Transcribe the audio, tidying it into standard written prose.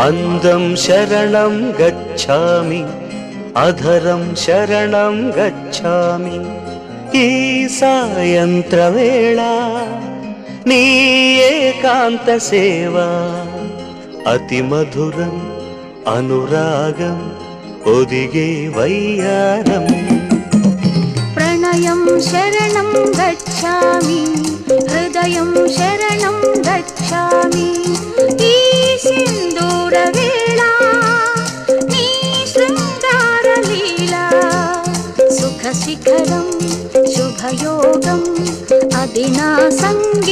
అందం శరణం గచ్ఛామి, అధరం శరణం గచ్ఛామి. ఈ సాయంత్రవేళ నీ ఏకాంత సేవ అతి మధురం అనురాగం ఒదిగే వయ్యారం. ప్రణయం శరణం గచ్ఛామి, హృదయం శరణం గచ్ఛామి. ఈ సింధూర వేళ నీ శృంగార లీలా సుఖ శిఖరం శుభయోగం అది నా సంగ